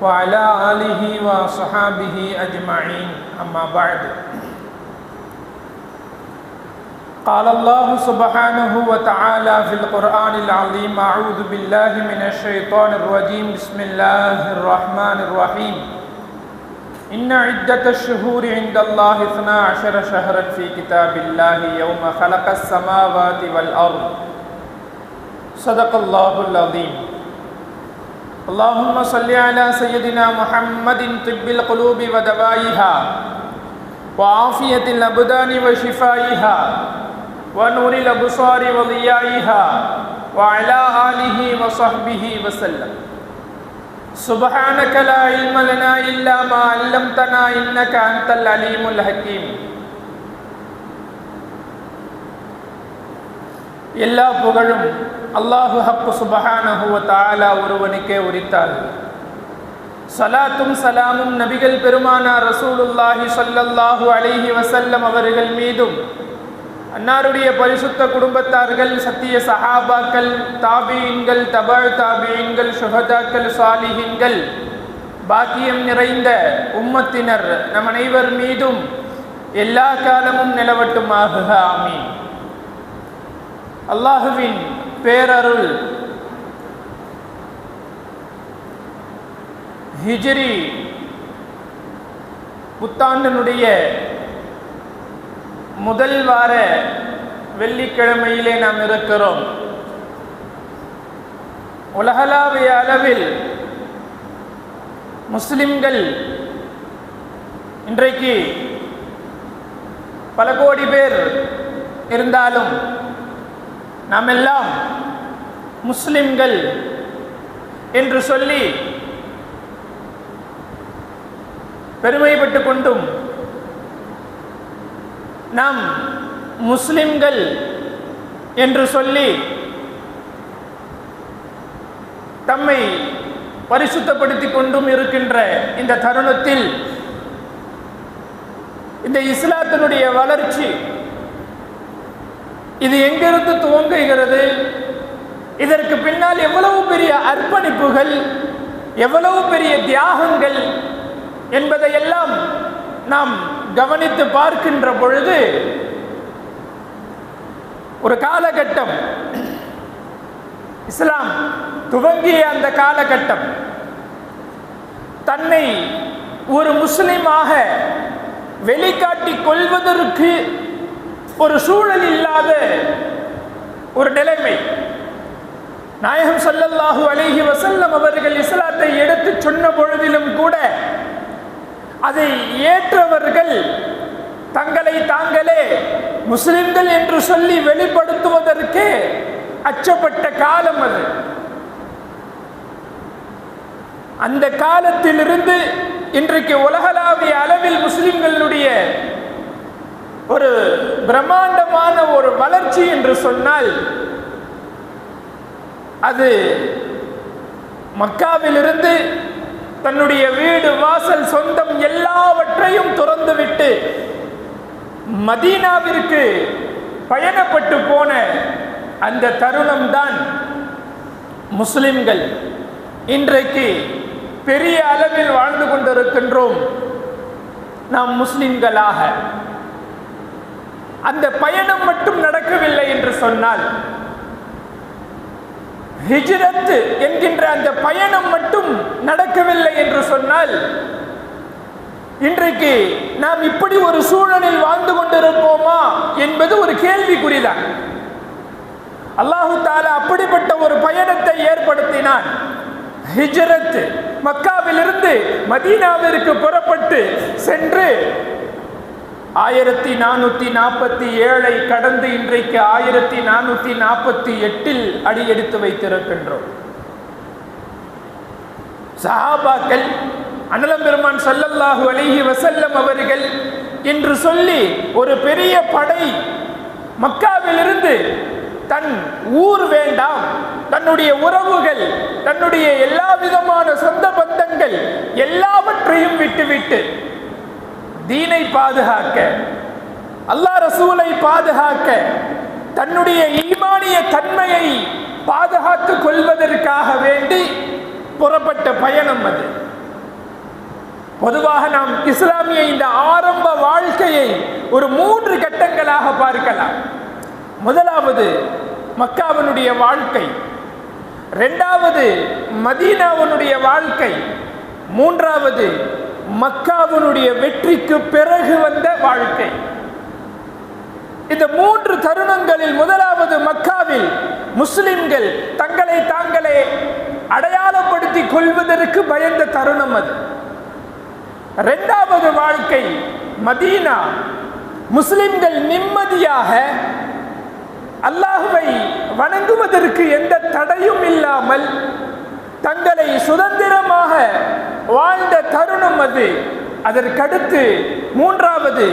وعلى آله وصحابه أجمعين أما بعد قال الله سبحانه وتعالى في القرآن العظيم أعوذ بالله من الشيطان الرجيم بسم الله الرحمن الرحيم إن عدة الشهور عند الله 12 شهرا في كتاب الله يوم خلق السماوات والأرض صدق الله العظيم اللهم صل على سيدنا محمد طب القلوب ودوائها وعافية الأبدان وشفائها ونور الأبصار وضيائها وعلى آله وصحبه وسلم سبحانك لا علم لنا إلا ما علمتنا إنك أنت العليم الحكيم எல்லா புகழும் அல்லாஹு ஹக்கு சுபஹானஹு வ தஆலா ஒருவனுக்கே உரித்தார்கள். ஸலாத்தும் சலாமும் நபிகள் பெருமானார் ரசூலுல்லாஹி ஸல்லல்லாஹு அலைஹி வஸல்லம் அவர்கள் மீதும், அன்னாருடைய பரிசுத்த குடும்பத்தார்கள், சத்திய சஹாபாக்கள், தாபீன்கள், தபஅ தாபீன்கள், ஷுஹதாக்கள், சாலிஹீன்கள், பாக்கியம் நிறைந்த உம்மத்தினர் நம் அனைவர் மீதும் எல்லா காலமும் நிலவட்டுமாக. ஆமீன். அல்லாஹுவின் பேரருள் ஹிஜ்ரி புத்தாண்டினுடைய முதல் வார வெள்ளிக்கிழமையிலே நாம் இருக்கிறோம். உலகளாவிய அளவில் முஸ்லிம்கள் இன்றைக்கு பல கோடி பேர் இருந்தாலும் நாம் எல்லாம் முஸ்லிம்கள் என்று சொல்லி பெருமைப்பட்டு கொண்டும், நாம் முஸ்லிம்கள் என்று சொல்லி தம்மை பரிசுத்தப்படுத்திக் கொண்டும் இருக்கின்ற இந்த தருணத்தில் இந்த இஸ்லாத்தினுடைய வளர்ச்சி இது எங்கிருந்து துவங்குகிறது, இதற்கு பின்னால் எவ்வளவு பெரிய அர்ப்பணிப்புகள், எவ்வளவு பெரிய தியாகங்கள் என்பதையெல்லாம் நாம் கவனித்து பார்க்கின்ற பொழுது, ஒரு காலகட்டம், இஸ்லாம் துவங்கிய அந்த காலகட்டம், தன்னை ஒரு முஸ்லிமாக வெளிக்காட்டிக் கொள்வதற்கு ஒரு சூழல் இல்லாத ஒரு நிலைமை. நாயகம் ஸல்லல்லாஹு அலைஹி வஸல்லம் அவர்கள் இஸ்லாத்தை எடுத்து சொன்ன பொழுதிலும் கூட அதை ஏற்றவர்கள் தங்களை தாங்களே முஸ்லிம்கள் என்று சொல்லி வெளிப்படுத்துவதற்கு அச்சப்பட்ட காலம் அது. அந்த காலத்திலிருந்து இன்றைக்கு உலகளாவிய அளவில் முஸ்லிம்களுடைய ஒரு பிரம்மாண்டமான ஒரு வளர்ச்சி என்று சொன்னால் அது மக்காவிலிருந்து தன்னுடைய வீடு, வாசல், சொந்தம் எல்லாவற்றையும் துறந்துவிட்டு மதீனாவிற்கு பயணப்பட்டு போன அந்த தருணம்தான் முஸ்லிம்கள் இன்றைக்கு பெரிய அளவில் வாழ்ந்து கொண்டிருக்கின்றோம். நாம் முஸ்லிம்களாக அந்த பயணம் மட்டும் நடக்கவில்லை என்று சொன்னால், ஹிஜ்ரத் என்கின்ற அந்த பயணம் மட்டும் நடக்கவில்லை என்று சொன்னால், இன்றைக்கு நாம் இப்படி ஒரு சூழலில் வாழ்ந்து கொண்டிருப்போமா என்பது ஒரு கேள்விக்குறிதான். அல்லாஹு தஆலா அப்படிப்பட்ட ஒரு பயணத்தை ஏற்படுத்தினான். ஹிஜ்ரத், மக்காவிலிருந்து மதீனாவிற்கு புறப்பட்டு சென்று 1447 கடந்து இன்றைக்கு 1448 அடியெடுத்து வைத்திருக்கின்றோம். சஹாபாக்கள், அண்ணலம் பெருமான் ஸல்லல்லாஹு அலைஹி வஸல்லம் அவர்கள் என்று சொல்லி ஒரு பெரிய படை மக்காவிலிருந்து தன் ஊர் வேண்டாம், தன்னுடைய உறவுகள், தன்னுடைய எல்லா விதமான சொந்த பந்தங்கள் எல்லாவற்றையும் விட்டுவிட்டு தீனை பாதுகாக்க, அல்லாஹ் ரசூலை பாதுகாக்க, தன்னுடைய ஈமானிய தன்மையை பாதுகாத்துக் கொள்வதற்காக வேண்டி புறப்பட்ட பயணம் அது. பொதுவாக நாம் இஸ்லாமிய இந்த ஆரம்ப வாழ்க்கையை ஒரு 3 கட்டங்களாக பார்க்கலாம். முதலாவது மக்காவினுடைய வாழ்க்கை, இரண்டாவது மதீனாவினுடைய வாழ்க்கை, மூன்றாவது மக்காவினுடைய வெற்றிக்கு பிறகு வந்த வாழ்க்கை. இந்த 3 தருணங்களில் முதலாவது மக்காவில் முஸ்லிம்கள் தங்களை தாங்களே அடையாளப்படுத்திக் கொள்வதற்கு பயந்த தருணம் அது. இரண்டாவது வாழ்க்கை மதீனா, முஸ்லிம்கள் நிம்மதியாக அல்லாஹ்வை வணங்குவதற்கு எந்த தடையும் இல்லாமல் தங்களை சுதந்திரமாக வாழ்ந்த தருணம் அது. அதற்கடுத்து மூன்றாவது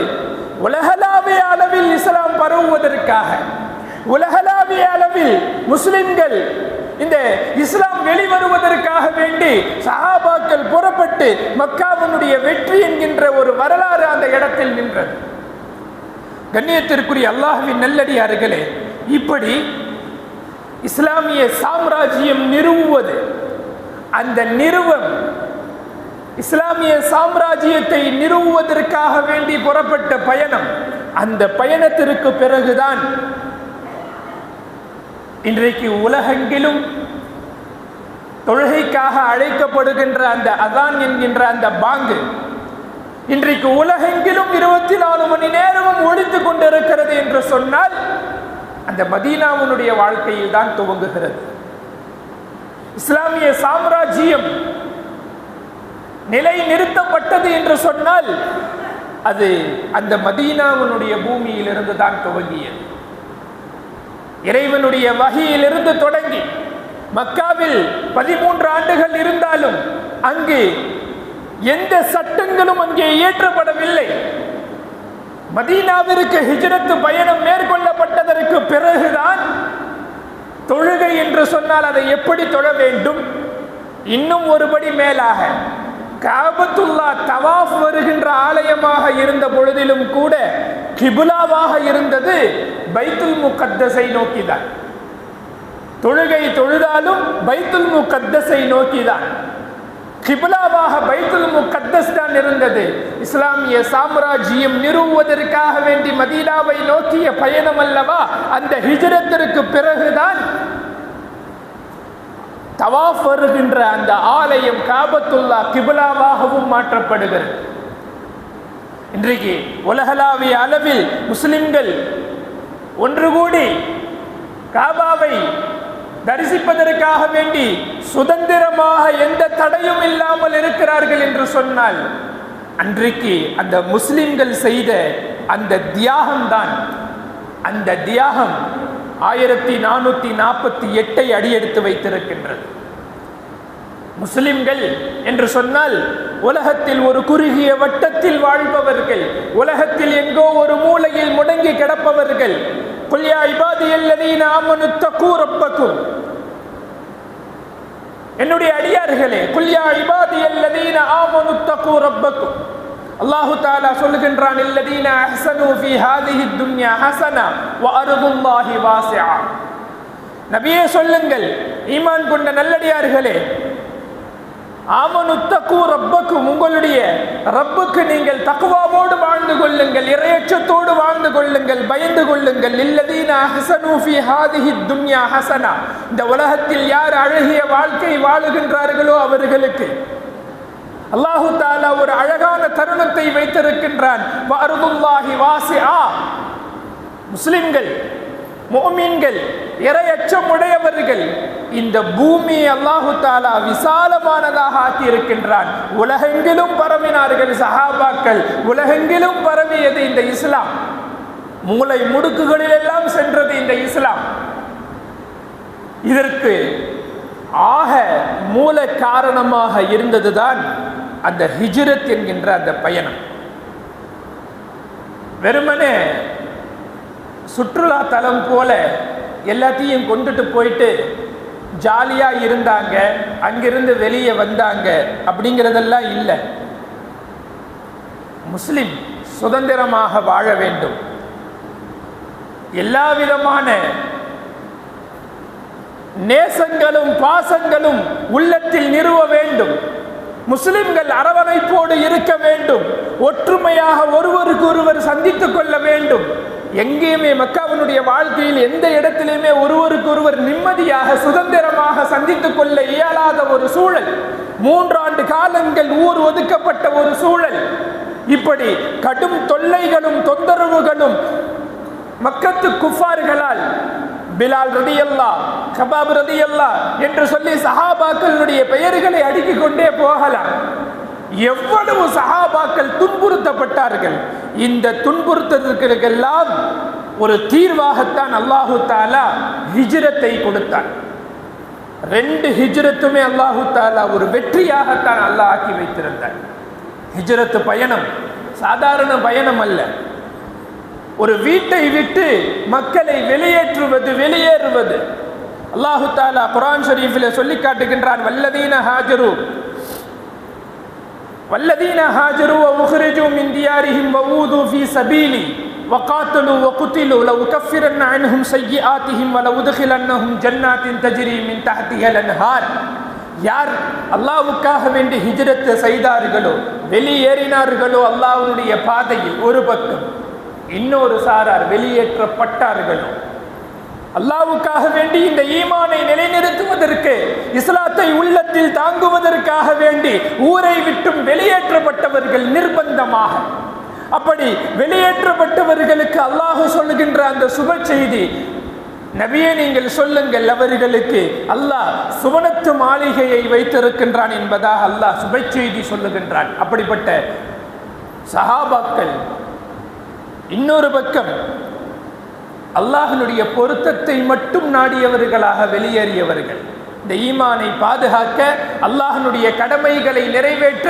உலகளாவிய அளவில் இஸ்லாம் பரவுவதற்காக, உலகளாவிய அளவில் முஸ்லிம்கள் இந்த இஸ்லாம் வெளிவருவதற்காக வேண்டி சஹாபாக்கள் புறப்பட்டு மக்காவினுடைய வெற்றி என்கின்ற ஒரு வரலாறு அந்த இடத்தில் நின்றது. கண்ணியத்திற்குரிய அல்லாஹ்வின் நல்லடியார்களே, இப்படி இஸ்லாமிய சாம்ராஜ்யம் நிறுவுவது, அந்த நிறுவம் இஸ்லாமிய சாம்ராஜ்யத்தை நிறுவுவதற்காக வேண்டி புறப்பட்ட பயணம், அந்த பயணத்திற்கு பிறகுதான் இன்றைக்கு உலகெங்கிலும் தொழுகைக்காக அழைக்கப்படுகின்ற அந்த அதான் என்கின்ற அந்த பாங்கு இன்றைக்கு உலகெங்கிலும் 24 மணி நேரமும் ஒழித்துக் கொண்டிருக்கிறது என்று சொன்னால் அந்த மதீனாவுடைய வாழ்க்கையில் தான் துவங்குகிறது. இஸ்லாமிய சாம்ராஜ்யம் நிலை நிறுத்தப்பட்டது என்று சொன்னால் அது அந்த மதீனாவுடைய பூமியிலிருந்து தான் துவங்கியது. இறைவனுடைய வஹியிலிருந்து தொடங்கி மக்காவில் 13 ஆண்டுகள் இருந்தாலும் அங்கு எந்த சட்டங்களும் அங்கே இயற்றப்படவில்லை. மதீனாவிற்கு ஹிஜ்ரத் பயணம் மேற்கொள்ளப்பட்டதற்கு பிறகுதான் தொழுகை என்று சொன்னால் அதை எப்படி தொழ வேண்டும், இன்னும் ஒருபடி மேலாக காபத்துல்லா தவாஃப் வருகின்ற ஆலயமாக இருந்த பொழுதிலும் கூட கிபுலாவாக இருந்தது பைத்துல் முகத்தஸை நோக்கிதான். தொழுகை தொழுதாலும் பைத்துல் முகத்தஸை நோக்கிதான், கிபுலாவாக பைத்துல் முகத்தஸ் தான் இருந்தது. இஸ்லாமிய சாம்ராஜ்யம் நிறுவுவதற்காக வேண்டி மதீனாவை நோக்கிய பயணம் அல்லவா, அந்த ஹிஜ்ரத்திற்கு பிறகுதான் தவாஃப் வருகின்ற அந்த ஆலயம் காபத்துல்லா கிபுலாவாகவும் மாற்றப்படுகிறது. இன்றைக்கு உலகளாவிய அளவில் முஸ்லிம்கள் ஒன்று கூடி காபாவை தரிசிப்பதற்காக வேண்டி சுதந்திரமாக எந்த தடையும் இல்லாமல் இருக்கிறார்கள் என்று சொன்னால் அன்றைக்கு அந்த முஸ்லிம்கள் செய்த அந்த தியாகம்தான், அந்த தியாகம் 1448 அடியெடுத்து வைத்திருக்கின்றது. முஸ்லிம்கள் என்று சொன்னால் உலகத்தில் ஒரு குறுகிய வட்டத்தில் வாழ்பவர்கள், உலகத்தில் எங்கோ ஒரு மூலையில் முடங்கி கிடப்பவர்கள். குல் யா இபாதியல்லதீன ஆமனு தக்கூ ரப்பக்கும், என்னுடைய அடியார்களே, குல் யா இபாதியல்லதீன ஆமனு தக்கூ ரப்பக்கும். அல்லாஹு தஆலா சொல்லுகின்றான், அல்லதீன அஹ்ஸனு ஃபீ ஹாதிஹி துன்யா ஹஸனா வ அர்துல்லாஹி வாஸிஆ. நபியே சொல்லுங்கள், ஈமான் கொண்ட நல்லடியார்களே, ஆமனு தக்கூ ரப்பக்கும், உங்களுடைய ரப்புக்கு நீங்கள் தக்வாவோடு வாழ்ந்து கொள்ளுங்கள், இறையச்சத்தோடு வாழ்ந்து கொள்ளுங்கள், பயந்து கொள்ளுங்கள். இல்லதீன அஹ்ஸனு ஃபீ ஹாதிஹி துன்யா ஹஸனா, இந்த உலகத்தில் யார் அழகிய வாழ்க்கை வாழுகின்றார்களோ அவர்களுக்கு அல்லாஹு தஆலா ஒரு அழகான தருணத்தை வைத்திருக்கின்றான். வ அர்துல்லாஹி வாஸிஆ, முஸ்லிம்கள் முஃமின்கள் இறையச்சம் உடையவர்கள், இந்த பூமியை அல்லாஹு தஆலா விசாலமானதாக ஆக்கி இருக்கின்றான். உலகெங்கிலும் பரவினார்கள் சஹாபாக்கள், உலகெங்கிலும் பரவியது இந்த இஸ்லாம், மூலை முடுக்குகளில் எல்லாம் சென்றது இந்த இஸ்லாம். இதற்கு ஆக மூல காரணமாக இருந்ததுதான் அந்த ஹிஜ்ரத் என்கின்ற அந்த பயணம். வெறுமனே சுற்றுலா தலம் போல எல்லாத்தையும் கொண்டுட்டு போயிட்டு ஜாலியா இருந்தாங்க, அங்கிருந்து வெளியே வந்தாங்க அப்படிங்கிறதெல்லாம் இல்லை. முஸ்லிம் சுதந்திரமாக வாழ வேண்டும், எல்லா விதமான நேசங்களும் பாசங்களும் உள்ளத்தில் நிறுவ வேண்டும். முஸ்லிம்கள் அரவணைப்போடு இருக்க வேண்டும், ஒற்றுமையாக ஒருவருக்கு ஒருவர் சந்தித்துக் கொள்ள வேண்டும். எங்கேயுமே மக்காவினுடைய வாழ்க்கையில் எந்த இடத்திலுமே ஒருவருக்கு ஒருவர் நிம்மதியாக சுதந்திரமாக சந்தித்துக் கொள்ள இயலாத ஒரு சூழல், 3 ஆண்டு காலங்கள் ஊர் ஒதுக்கப்பட்ட ஒரு சூழல். இப்படி கடும் தொல்லைகளும் தொந்தரவுகளும் மக்கத்து குஃபார்களால் பிலால் ரலியல்லாஹ், கபாப் ரலியல்லாஹ் என்று சொல்லி சஹாபாக்களுடைய பெயர்களை அடுக்கிக் கொண்டே போகலாம். எவ்வளவு சஹாபாக்கள் துன்புறுத்தப்பட்டார்கள். இந்த துன்புறுத்தலுக்கெல்லாம் ஒரு தீர்வாகத்தான் அல்லாஹு தஆலா ஹிஜ்ரத்தை கொடுத்தான். 2 ஹிஜ்ரத்துமே அல்லாஹு தஆலா ஒரு வெற்றியாகத்தான் அல்லாஹ் ஆக்கி வைத்திருந்தார். ஹிஜ்ரத் பயணம் சாதாரண பயணம் அல்ல. ஒரு வீட்டை விட்டு மக்களை வெளியேறுவது. அல்லாஹு தஆலா குர்ஆன் ஷரீஃபில் சொல்லி காட்டுகின்றான், வல்லதீன ஹாஜரு வ உக்ரிஜு மின் தியாரிஹிம் வ ஊது ஃபீ சபீலி வ காத்தலு வ குதிலு லவ் கஃபிரன்ன அன்ஹும் ஸய்யிஆத்திஹிம் வ லஉத்கிலன்னஹும் ஜன்னாத்தின் தஜ்ரி மின் தஹ்திஹல் அன்ஹார். யார் அல்லாஹ்வுக்காக வேண்டி ஹிஜ்ரத் செய்தார்களோ, வெளியேறினார்களோ அல்லாஹ்வுடைய பாதையில் ஒரு பக்கம், இன்னொரு சாரார் வெளியேற்றப்பட்டார்களோ, அல்லாஹ்வுக்காக வேண்டி இந்த ஈமானை நிலைநிறுத்துவதற்கு, இஸ்லாத்தை உள்ளத்தில் தாங்குவதற்காக வேண்டி ஊரை விட்டும் வெளியேற்றப்பட்டவர்கள் நிர்பந்தமாக. அப்படி வெளியேற்றப்பட்டவர்களுக்கு அல்லாஹ் சொல்லுகின்ற அந்த சுப செய்தி, நபியே நீங்கள் சொல்லுங்கள், அவர்களுக்கு அல்லாஹ் சுவனத்து மாளிகையை வைத்திருக்கின்றான் என்பதாக அல்லாஹ் சுப செய்தி சொல்லுகின்றான். அப்படிப்பட்ட சஹாபாக்கள் இன்னொரு பக்கம் அல்லாஹ்வினுடைய பொருத்தத்தை மட்டும் நாடியவர்களாக வெளியேறியவர்கள். இந்த ஈமானை பாதுகாக்க, அல்லாஹ்வினுடைய கடமைகளை நிறைவேற்ற,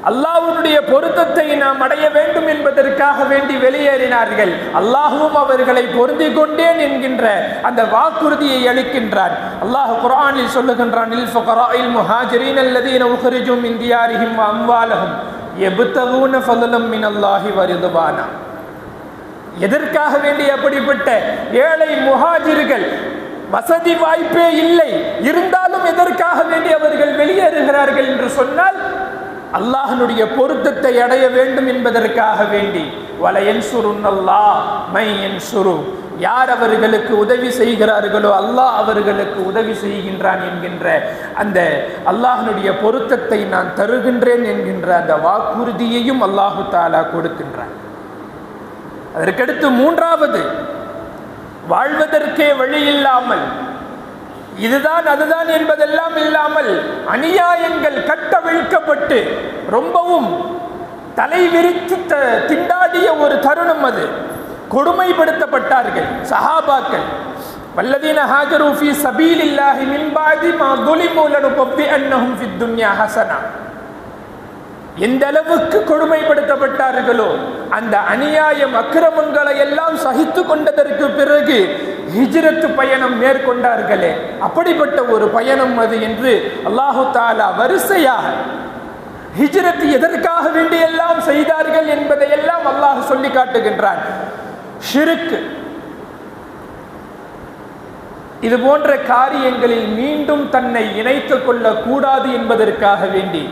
அல்லாஹ்வுடைய பொருத்தத்தை நாம் அடைய வேண்டும் என்பதற்காக வேண்டி வெளியேறினார்கள். அல்லாஹ்வும் அவர்களை பொருந்திக் கொண்டேன் என்கின்ற அந்த வாக்குறுதியை அளிக்கின்றான். அல்லாஹ் குர்ஆனில் சொல்லுகின்றான், லில் ஃபுகராஇல் முஹாஜிரீன் அல்லதீன உக்ரிஜு மின் தியாரிஹிம் வ அம்வாலஹும் யப்தகூன ஃபضலம் மினல்லாஹி வ ரிதுவானா. எதற்காக வேண்டி அப்படிப்பட்ட ஏழை முஹாஜிர்கள், வசதி வாய்ப்பே இல்லை, இருந்தாலும் எதற்காக வேண்டி அவர்கள் வெளியேறுகிறார்கள் என்று சொன்னால், அல்லாஹ்வுடைய பொருத்தத்தை அடைய வேண்டும் என்பதற்காக வேண்டி. வல யன்சுருன்னல்லாஹ் மை யன்சுரு, யார் அவர்களுக்கு உதவி செய்கிறார்களோ அல்லாஹ் அவர்களுக்கு உதவி செய்கின்றான் என்கின்ற அந்த அல்லாஹ்வுடைய பொருத்தத்தை நான் தருகின்றேன் என்கின்ற அந்த வாக்குறுதியையும் அல்லாஹு தஆலா கொடுக்கின்றான். அதற்கடுத்து 3வது, வாழ்வதற்கே வழி இல்லாமல், இதுதான் அதுதான் என்பதெல்லாம் இல்லாமல், அநியாயங்கள் கட்டவிழ்க்கப்பட்டு ரொம்பவும் தலைவிரித்து திண்டாடிய ஒரு தருணம் அது. கொடுமைப்படுத்தப்பட்டார்கள் சஹாபாக்கள். வல்லதீன ஹாஜரு ஃபீ சபீலில்லாஹி மின் பஅதி மா ظுலிமு லனுபவ்விஅன்னஹும் ஃபித் துன்யா ஹஸனா. எந்த அளவுக்கு கொடுமைப்படுத்தப்பட்டார்களோ அந்த அநியாயம் அக்கிரமங்களை எல்லாம் சகித்து கொண்டதற்கு பிறகு ஹிஜ்ரத் பயணம் மேற்கொண்டார்களே, அப்படிப்பட்ட ஒரு பயணம் அது என்று அல்லாஹு தஆலா வரிசையாக ஹிஜ்ரத் எதற்காக வேண்டி எல்லாம் செய்தார்கள் என்பதை எல்லாம் அல்லாஹ் சொல்லி காட்டுகின்றான். ஷிர்க், இது போன்ற காரியங்களில் மீண்டும் தன்னை இணைத்துக் கொள்ள கூடாது என்பதற்காக வேண்டி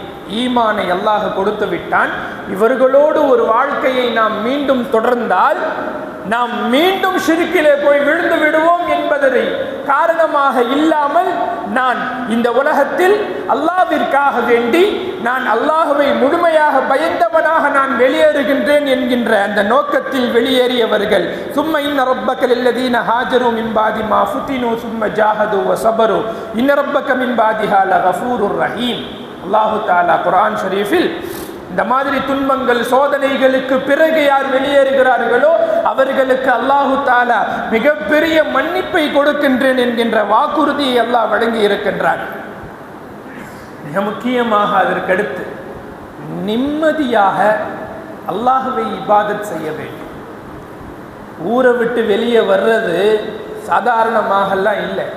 ஈமானை அல்லாஹ் கொடுத்து விட்டான். இவர்களோடு ஒரு வாழ்க்கையை நாம் மீண்டும் தொடர்ந்தால் நாம் மீண்டும் ஷிர்க்கிலே போய் விழுந்து விடுவோம் என்பதை காரணமாக இல்லாமல், நான் இந்த உலகத்தில் அல்லாஹ்விற்காக வேண்டி நான் அல்லாஹ்வை முழுமையாக பயந்தவனாக நான் வெளியேறுகின்றேன் என்கின்ற அந்த நோக்கத்தில் வெளியேறியவர்கள். சும்ம இன்ன ரப்பக லல்லதீன ஹாஜரு மின் பாதி மா ஃபுதினு சும்ம ஜாஹது வ ஸபரு இன்ன ரப்பக மின் பாதிஹா லகஃபூருர் ரஹீம். அல்லாஹு தஆலா குர்ஆன் ஷரீஃபில் இந்த மாதிரி துன்பங்கள் சோதனைகளுக்கு பிறகு யார் வெளியேறுகிறார்களோ அவர்களுக்கு அல்லாஹு தஆலா மிகப்பெரிய மன்னிப்பை கொடுக்கின்றேன் என்கின்ற வாக்குறுதியை அல்லாஹ் வழங்கி இருக்கின்றான். மிக முக்கியமாக அதற்கடுத்து நிம்மதியாக அல்லாஹ்வை இபாதத் செய்ய வேண்டும். ஊரை விட்டு வெளியே வர்றது சாதாரணமாகலாம் இல்லை,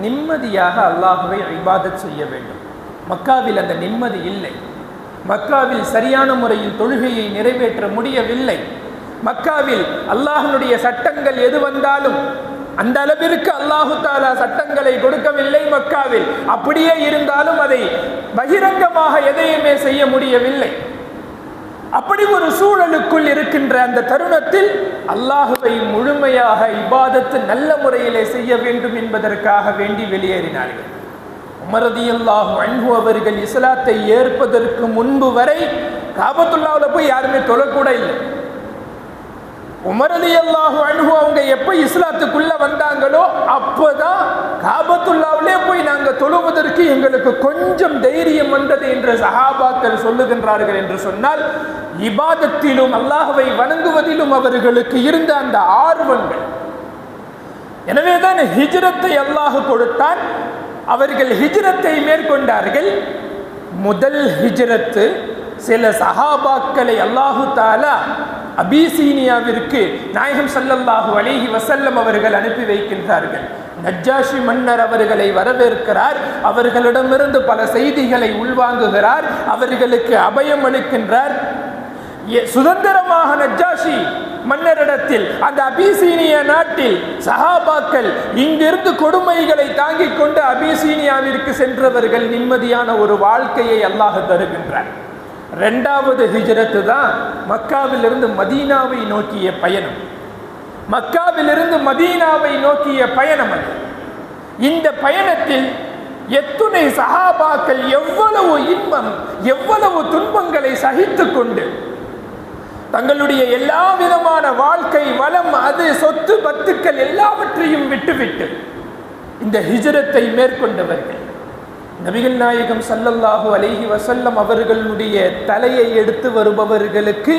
நிம்மதியாக அல்லாஹ்வை இபாதத் செய்ய வேண்டும். மக்காவில் அந்த நிம்மதி இல்லை. மக்காவில் சரியான முறையில் தொழுகையை நிறைவேற்ற முடியவில்லை. மக்காவில் அல்லாஹ்வுடைய சட்டங்கள் எது வந்தாலும் அந்த அளவிற்கு அல்லாஹு தஆலா சட்டங்களை கொடுக்கவில்லை மக்காவில். அப்படியே இருந்தாலும் அதை பகிரங்கமாக எதையுமே செய்ய முடியவில்லை. அப்படி ஒரு சூழலுக்குள் இருக்கின்ற அந்த தருணத்தில் அல்லாஹுவை முழுமையாக இபாதத்து நல்ல முறையிலே செய்ய வேண்டும் என்பதற்காக வேண்டி வெளியேறினார்கள். உமர் ரலியல்லாஹு அன்ஹு அவர்கள் இஸ்லாத்தை ஏற்பதற்கு முன்பு வரை காபத்துல்லாஹ்ல போய் யாருமே தொழக்கூட இல்லை. உமர் ரலியல்லாஹு அன்ஹு அவங்க எப்போ இஸ்லாத்துக்குள்ள வந்தாங்களோ அப்போதான் காபத்துல்லாவிலே போய் நாங்கள் தொழுவதற்கு எங்களுக்கு கொஞ்சம் தைரியம் வந்தது என்று சஹாபாக்கள் சொல்லுகின்றார்கள். என்று சொன்னால் இபாதத்திலும் அல்லாஹ்வை வணங்குவதிலும் அவர்களுக்கு இருந்த அந்த ஆர்வங்கள். எனவேதான் ஹிஜ்ரத்தை அல்லாஹ் கொடுத்தான். அவர்கள் ஹிஜ்ரத்தை மேற்கொண்டார்கள். முதல் ஹிஜ்ரத்து சில சஹாபாக்களை அல்லாஹு தஆலா அபிசீனியாவிற்கு நாயகம் ஸல்லல்லாஹு அலைஹி வஸல்லம் அவர்கள் அனுப்பி வைக்கின்றார்கள். நஜ்ஜாஷி மன்னர் அவர்களை வரவேற்கிறார். அவர்களிடமிருந்து பல செய்திகளை உள்வாங்குகிறார். அவர்களுக்கு அபயம் அளிக்கின்றார். சுதந்திரமாக நஜ்ஜாஷி மன்னரிடத்தில் அந்த அபிசீனிய நாட்டில் சஹாபாக்கள் இங்கிருந்து கொடுமைகளை தாங்கிக் கொண்டு அபிசீனியாவிற்கு சென்றவர்கள் நிம்மதியான ஒரு வாழ்க்கையை அல்லாஹ் தருகின்றார். இரண்டாவது ஹிஜ்ரத்து தான் மக்காவிலிருந்து மதீனாவை நோக்கிய பயணம். மக்காவிலிருந்து மதீனாவை நோக்கிய பயணம் அது. இந்த பயணத்தில் எத்துணை சஹாபாக்கள் எவ்வளவு இன்பம் எவ்வளவு துன்பங்களை சகித்து கொண்டு தங்களுடைய எல்லா விதமான வாழ்க்கை வளம் அது சொத்து பத்துக்கள் எல்லாவற்றையும் விட்டுவிட்டு இந்த ஹிஜ்ரத்தை மேற்கொண்டவர்கள். நபிகள் நாயகம் ஸல்லல்லாஹு அலைஹி வஸல்லம் அவர்களுடைய தலையை எடுத்து வருபவர்களுக்கு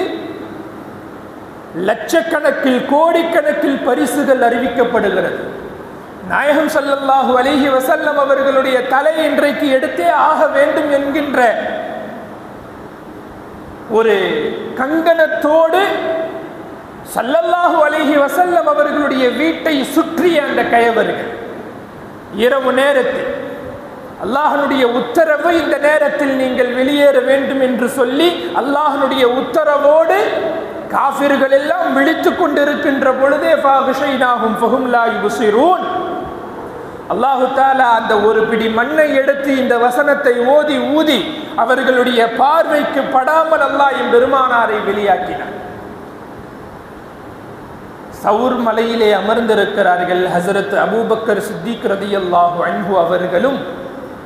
லட்சக்கணக்கில் கோடிக்கணக்கில் பரிசுகள் அறிவிக்கப்படுகிறது. நாயகம் ஸல்லல்லாஹு அலைஹி வஸல்லம் அவர்களுடைய தலை இன்றைக்கு எடுத்தே ஆக வேண்டும் என்கின்ற ஒரு கங்கணத்தோடு ஸல்லல்லாஹு அலைஹி வஸல்லம் அவர்களுடைய வீட்டை சுற்றிய அந்த கயவர்கள் இரவு நேரத்தில் அல்லாஹ்வுடைய உத்தரவு, இந்த நேரத்தில் நீங்கள் வெளியேற வேண்டும் என்று சொல்லி அல்லாஹ்வுடைய உத்தரவோடு காஃபிர்கள் எல்லாம் விழித்துக் கொண்டிருக்கின்ற பொழுதே ஃபஹஷைனாஹும் ஃபஹும் லா யுப்ஸிரூன். அல்லாஹு தஆலா அந்த ஒரு பிடி மண்ணை எடுத்து இந்த வசனத்தை ஓதி ஊதி அவர்களுடைய பார்வைக்கு படாமல் அல்லாஹ் எம்பெருமானாரை வெளியாக்கினார். சவுர் மலையிலே அமர்ந்திருக்கிறார்கள் ஹஸரத் அபூபக்கர் சித்திக் ரலியல்லாஹு அன்ஹு அவர்களும்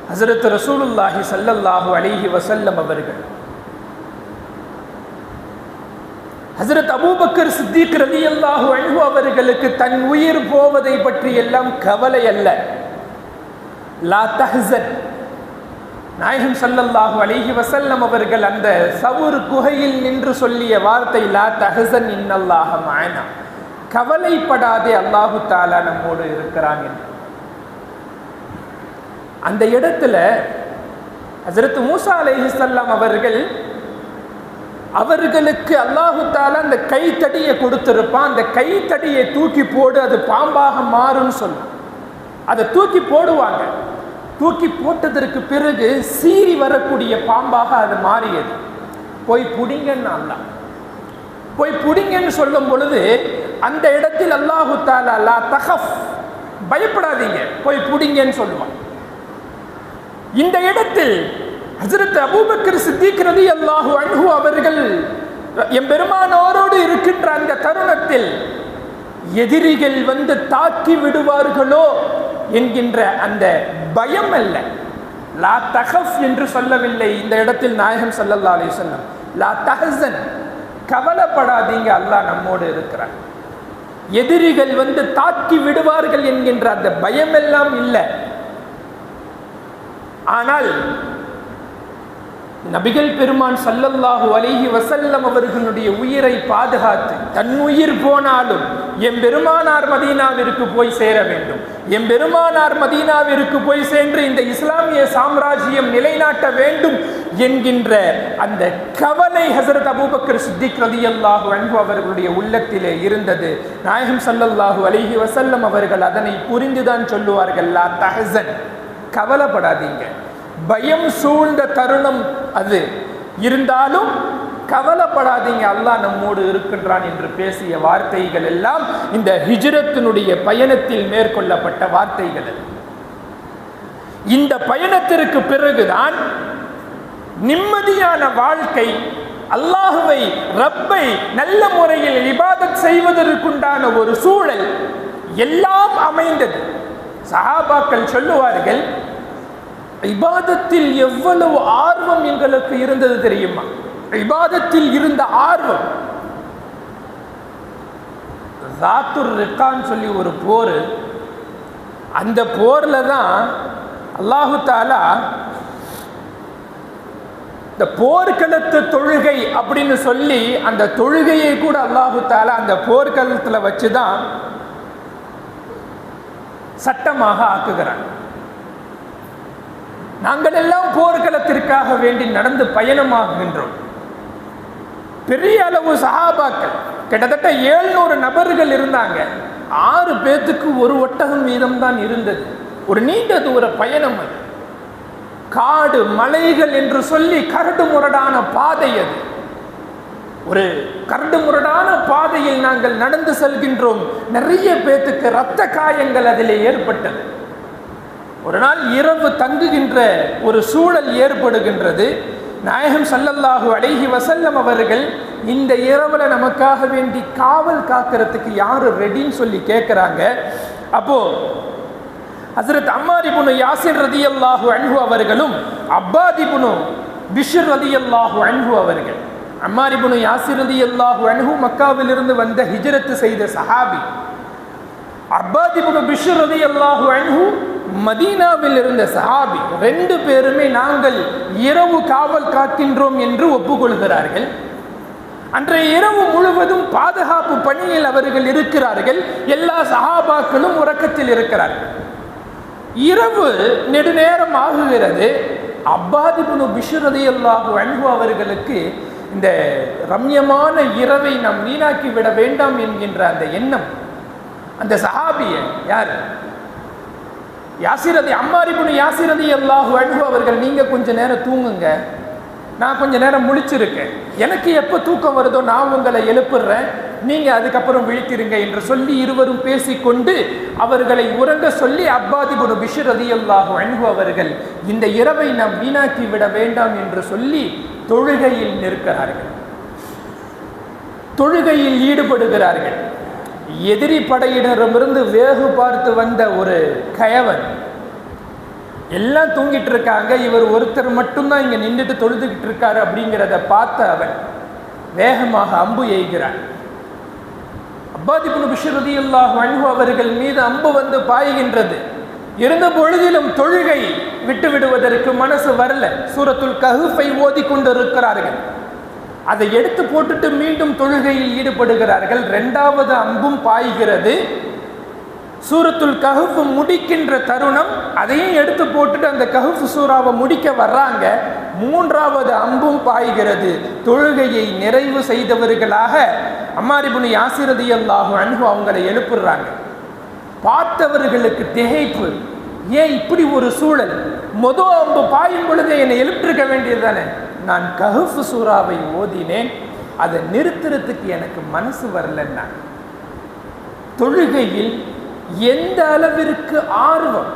ஹஸரத் ரசூலுல்லாஹி ஸல்லல்லாஹு அலைஹி வஸல்லம் அவர்கள். ஹஸரத் அபூபக்கர் சித்திக் ரலியல்லாஹு அன்ஹு அவர்களுக்கு தன் உயிர் போவதை பற்றி எல்லாம் கவலை அல்ல. லா தஹ்சன். நாயகம் ஸல்லல்லாஹு அலைஹி வஸல்லம் அவர்கள் அந்த சவுர் குகையில் நின்று சொல்லிய வார்த்தை லா தஹ்சன் இன்னல்லாஹ மஅனா. கவலைப்படாதே, அல்லாஹு தஆலா நம்மோடு இருக்கிறான் என்று. அந்த இடத்துல ஹஸரத் மூசா அலைஹிஸ்ஸலாம் அவர்களுக்கு அல்லாஹு தஆலா அந்த கைத்தடியை கொடுத்திருப்பான். அந்த கைத்தடியை தூக்கி போடு, அது பாம்பாக மாறும்னு சொல்ல அதை தூக்கி போடுவாங்க. தூக்கி போட்டதற்கு பிறகு சீறி வரக்கூடிய பாம்பாக அது மாறியது. போய் புடிங்கன்னு அல்லாஹ் போய் புடிங்கன்னு சொல்லும் பொழுது அந்த இடத்தில் அல்லாஹு தஆலா லா தஹஃப், பயப்படாதீங்க, போய் புடிங்கன்னு சொல்லுவான். இந்த இடத்தில் ஹஸரத் அபூபக்கர் சித்திக் ரலியல்லாஹு அன்ஹு அவர்கள் எம்பெருமானோரோடு இருக்கின்ற அந்த தருணத்தில் எதிரிகள் வந்து தாக்கி விடுவார்களோ என்கின்ற அந்த பயம் அல்ல. லா தஹஃப் என்று சொல்லவில்லை இந்த இடத்தில் நாயகம் ஸல்லல்லாஹு அலைஹி வஸல்லம். லா தஹ்சன், கவலைப்படாதீங்க, அல்லாஹ் நம்மோடு இருக்கிறார். எதிரிகள் வந்து தாக்கி விடுவார்கள் என்கின்ற அந்த பயமெல்லாம் இல்லை. ஆனால் நபிகள் பெருமான் ஸல்லல்லாஹு அலைஹி வஸல்லம் அவர்களுடைய உயிரை பாதுகாத்து தன் உயிர் போனாலும் எம்பெருமானார் மதீனாவிற்கு போய் சேர வேண்டும், எம்பெருமானார் மதீனாவிற்கு போய் சென்று இந்த இஸ்லாமிய சாம்ராஜ்யம் நிலைநாட்ட வேண்டும் என்கின்ற அந்த கவலை ஹஸரத் அபூபக்கர் சித்திக் ரலியல்லாஹு அன்ஹு அவர்களுடைய உள்ளத்திலே இருந்தது. நாயகம் ஸல்லல்லாஹு அலைஹி வஸல்லம் அவர்கள் அதனை புரிந்துதான் சொல்லுவார்கள், லா தஹ்சன், கவலைப்படாதீங்க. பயம் சூழ்ந்த தருணம் அது இருந்தாலும் கவலைப்படாதீங்க, அல்லாஹ் நம்மோடு இருக்கின்றான் என்று பேசிய வார்த்தைகள் எல்லாம் இந்த ஹிஜ்ரத்தினுடைய பயணத்தில் மேற்கொள்ளப்பட்ட வார்த்தைகள். இந்த பயணத்திற்கு பிறகுதான் நிம்மதியான வாழ்க்கை, அல்லாஹுவை ரப்பை நல்ல முறையில் இபாதத் செய்வதற்குண்டான ஒரு சூழல் எல்லாம் அமைந்தது. சஹாபாக்கள் சொல்லுவார்கள், இபாதத்தில் எவ்வளவு ஆர்வம் எங்களுக்கு இருந்தது தெரியுமா? இபாதத்தில் இருந்த ஆர்வம். ஜாத்துர் ரிக்கான்னு சொல்லி ஒரு போர், அந்த போர்ல தான் அல்லாஹு தாலா இந்த போர்க்களத்து தொழுகை அப்படின்னு சொல்லி அந்த தொழுகையை கூட அல்லாஹு தாலா அந்த போர்க்களத்துல வச்சுதான் சட்டமாக ஆக்குகிறான். நாங்கள் எல்லாம் போர்க்களத்திற்காக வேண்டி நடந்து பயணமாகின்றோம். பெரிய அளவு சஹாபாக்கள், கிட்டத்தட்ட 700 நபர்கள் இருந்தாங்க. 6 பேத்துக்கு ஒரு ஒட்டகம் வீதம் தான் இருந்தது. ஒரு நீண்ட தூர பயணம் அது. காடு மலைகள் என்று சொல்லி கரடு முரடான பாதை அது. ஒரு கரடு முரடான பாதையில் நாங்கள் நடந்து செல்கின்றோம். நிறைய பேத்துக்கு இரத்த காயங்கள் அதிலே ஏற்பட்டது. ஒரு நாள் இரவு தங்குகின்ற ஒரு சூழல் ஏற்படுகின்றது. நாயகம் ஸல்லல்லாஹு அலைஹி வஸல்லம் அவர்கள் இந்த இரவுல நமக்காக வேண்டி காவல் காக்கிறதுக்கு யாரு ரெடின்னு சொல்லி கேட்குறாங்க. அப்போ ஹஸரத் அம்மார் இப்னு யாசிர் ரலியல்லாஹு அன்ஹு அவர்களும் அப்பாத் இப்னு பிஷ்ர் ரலியல்லாஹு அன்ஹு அவர்கள், அம்மார் இப்னு யாசிர் ரலியல்லாஹு அன்ஹு மக்காவிலிருந்து வந்த ஹிஜ்ரத் செய்த சஹாபி, அப்பாத் இப்னு பிஷ்ர் ரலியல்லாஹு அன்ஹு மதீனாவில் இருந்த சஹாபி, 2 பேருமே நாங்கள் இரவு காவல் காக்கின்றோம் என்று ஒப்புக்கொள்கிறார்கள். அன்றைய இரவு முழுவதும் பாதுகாப்பு பணியில் அவர்கள் இருக்கிறார்கள். எல்லா சஹாபாக்களும் உறக்கத்தில் இருக்கிறார்கள். இரவு நெடுநேரம் ஆகுகிறது. அப்பாத் இப்னு பிஷ்ர் ரலியல்லாஹு அன்ஹு அவர்களுக்கு இந்த ரம்யமான இரவை நாம் வீணாக்கி விட வேண்டாம் என்கின்ற அந்த எண்ணம். அந்த சஹாபிய யார்? யாசிர் அம்மார் இப்னு யாசிர் ரலியல்லாஹு அன்ஹு அவர்கள், நீங்க கொஞ்ச நேரம் தூங்குங்க, நான் கொஞ்ச நேரம் முழிச்சிருக்கேன், எனக்கு எப்போ தூக்கம் வருதோ நான் உங்களை எழுப்புறேன், நீங்க அதுக்கப்புறம் விழித்திருங்க என்று சொல்லி இருவரும் பேசிக்கொண்டு அவர்களை உறங்க சொல்லி அப்பாத் இப்னு பிஷ்ர் ரலியல்லாஹு அன்ஹு அவர்கள் இந்த இரவை நாம் வீணாக்கி விட வேண்டாம் என்று சொல்லி தொழுகையில் நிற்கிறார்கள். தொழுகையில் ஈடுபடுகிறார்கள். எதிரி படையினரிடமிருந்து வேகு பார்த்து வந்த ஒரு கயவன், எல்லாம் தூங்கிட்டு இருக்காங்க, இவர் ஒருத்தர் மட்டும்தான் இங்க நின்றுட்டு தொழுதுகிட்டு இருக்காரு அப்படிங்கிறத பார்த்த அவன் வேகமாக அம்பு எய்கிறான். அப்பாத் இப்னு பிஷ்ர் ரலியல்லாஹு அன்ஹு அவர்கள் மீது அம்பு வந்து பாய்கின்றது. இருந்த பொழுதிலும் தொழுகை விட்டு விடுவதற்கு மனசு வரல. சூரத்துல் கஹ்ஃபை ஓதி கொண்டிருக்கிறார்கள். அதை எடுத்து போட்டுட்டு மீண்டும் தொழுகையில் ஈடுபடுகிறார்கள். 2வது அம்பும் பாய்கிறது. சூரத்துல் கஹ்ஃப் முடிக்கின்ற தருணம், அதையும் எடுத்து போட்டுட்டு அந்த கஹ்ஃப் சூறாவை முடிக்க வர்றாங்க. 3வது அம்பும் பாய்கிறது. தொழுகையை நிறைவு செய்தவர்களாக அம்மார் இப்னு யாசிர் ரலியல்லாஹு அன்ஹு அவங்களை எழுப்புறாங்க. பார்த்தவர்களுக்கு திகைப்பு. ஏன் இப்படி ஒரு சூழல்? மொதல் அம்பு பாயும் பொழுது என்னை எழுப்பிருக்க வேண்டியது தானே. நான் கஹ்ஃப் சூறாவை ஓதினேன், அதை நிறுத்துறதுக்கு எனக்கு மனசு வரலன்னா. தொழுகையில் எந்த அளவிற்கு ஆர்வம்,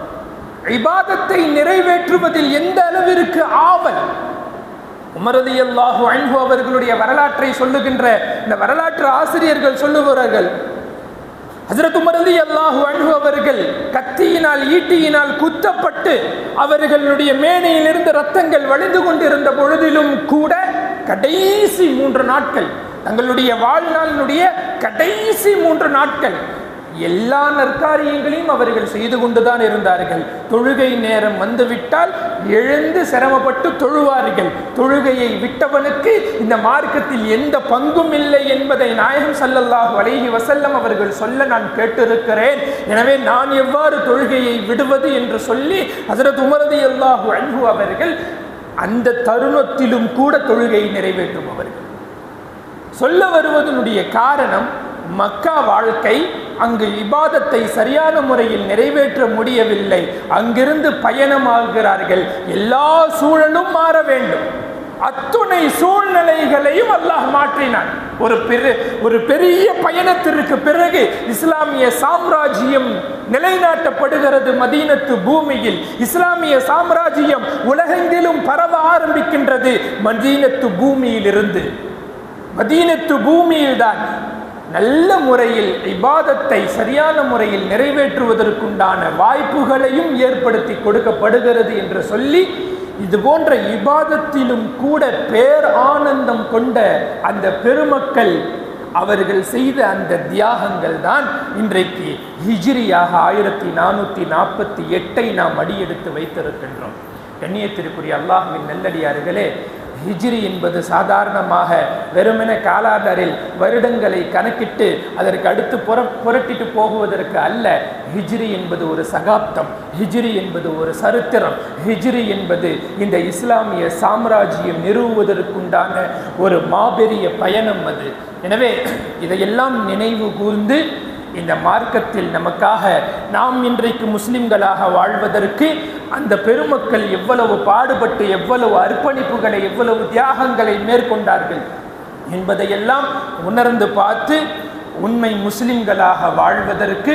இபாதத்தை நிறைவேற்றுவதில் எந்த அளவிற்கு ஆவல். உமர் ரலியல்லாஹு அன்ஹு அவர்களுடைய வரலாற்றை சொல்லுகின்ற இந்த வரலாற்று ஆசிரியர்கள் சொல்லுகிறார்கள், ஹஜ்ரத் உமர் ரலியல்லாஹு அன்ஹு அவர்கள் கத்தியினால் ஈட்டியினால் குத்தப்பட்டு அவர்களுடைய மேனையிலிருந்து ரத்தங்கள் வழிந்து கொண்டிருந்த பொழுதிலும் கூட கடைசி 3 நாட்கள், தங்களுடைய வாழ்நாளினுடைய கடைசி 3 நாட்கள் எல்லா நற்காரியங்களையும் அவர்கள் செய்து கொண்டுதான் இருந்தார்கள். தொழுகை நேரம் வந்துவிட்டால் எழுந்து சிரமப்பட்டு தொழுவார்கள். தொழுகையை விட்டவனுக்கு இந்த மார்க்கத்தில் எந்த பங்கும் இல்லை என்பதை நாயகம் ஸல்லல்லாஹு அலைஹி வஸல்லம் அவர்கள் சொல்ல நான் கேட்டிருக்கிறேன். எனவே நான் எவ்வாறு தொழுகையை விடுவது என்று சொல்லி ஹஜ்ரத் உமர் ரலியல்லாஹு அன்ஹு அவர்கள் அந்த தருணத்திலும் கூட தொழுகையை நிறைவேற்றுபவர்கள். சொல்ல வருவதனுடைய காரணம், மக்கா வாழ்க்கை, அங்கு இபாதத்தை சரியான முறையில் நிறைவேற்ற முடியவில்லை. அங்கிருந்து பயணமாகிறார்கள். எல்லா சூழலும் மாற வேண்டும். அத்துணை சூழ்நிலைகளையும் அல்லாஹ் மாற்றினான். ஒரு பெரிய பயணத்திற்கு பிறகு இஸ்லாமிய சாம்ராஜ்யம் நிலைநாட்டப்படுகிறது. மதீனத்து பூமியில் இஸ்லாமிய சாம்ராஜ்யம் உலகெங்கிலும் பரவ ஆரம்பிக்கின்றது. மதீனத்து பூமியிலிருந்து, மதீனத்து பூமியில்தான் நல்ல முறையில் இபாதத்தை சரியான முறையில் நிறைவேற்றுவதற்குண்டான வாய்ப்புகளையும் ஏற்படுத்தி கொடுக்கப்படுகிறது என்று சொல்லி, இது போன்ற இபாதத்திலும் கூட பேர் ஆனந்தம் கொண்ட அந்த பெருமக்கள் அவர்கள் செய்த அந்த தியாகங்கள் தான் இன்றைக்கு ஹிஜ்ரியாக 1448 நாம் அடியெடுத்து வைத்திருக்கின்றோம். கண்ணியத்திற்குரிய அல்லாஹ்வின் நல்லடியார்களே, ஹிஜ்ரி என்பது சாதாரணமாக வெறுமென காலாண்டரில் வருடங்களை கணக்கிட்டு அதற்கு அடுத்து புரட்டிட்டு போகுவதற்கு அல்ல. ஹிஜ்ரி என்பது ஒரு சகாப்தம், ஹிஜ்ரி என்பது ஒரு சரித்திரம், ஹிஜ்ரி என்பது இந்த இஸ்லாமிய சாம்ராஜ்யம் நிறுவுவதற்குண்டான ஒரு மாபெரிய பயணம் அது. எனவே இதையெல்லாம் நினைவு கூர்ந்து இந்த மார்க்கத்தில் நமக்காக நாம் இன்றைக்கு முஸ்லிம்களாக வாழ்வதற்கு அந்த பெருமக்கள் எவ்வளவு பாடுபட்டு எவ்வளவு அர்ப்பணிப்புகளை எவ்வளவு தியாகங்களை மேற்கொண்டார்கள் என்பதையெல்லாம் உணர்ந்து பார்த்து உண்மை முஸ்லிம்களாக வாழ்வதற்கு,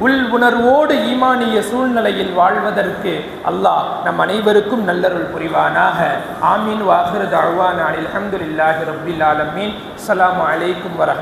உள் உணர்வோடு ஈமானிய சூழ்நிலையில் வாழ்வதற்கு அல்லாஹ் நம் அனைவருக்கும் நல்லருள் புரிவானாக. ஆமீன். வாஹிரு தஅவானா அல்ஹம்துலில்லாஹி ரப்பில் ஆலமீன். அஸ்ஸலாமு அலைக்கும் வரஹ்மத்துல்லாஹி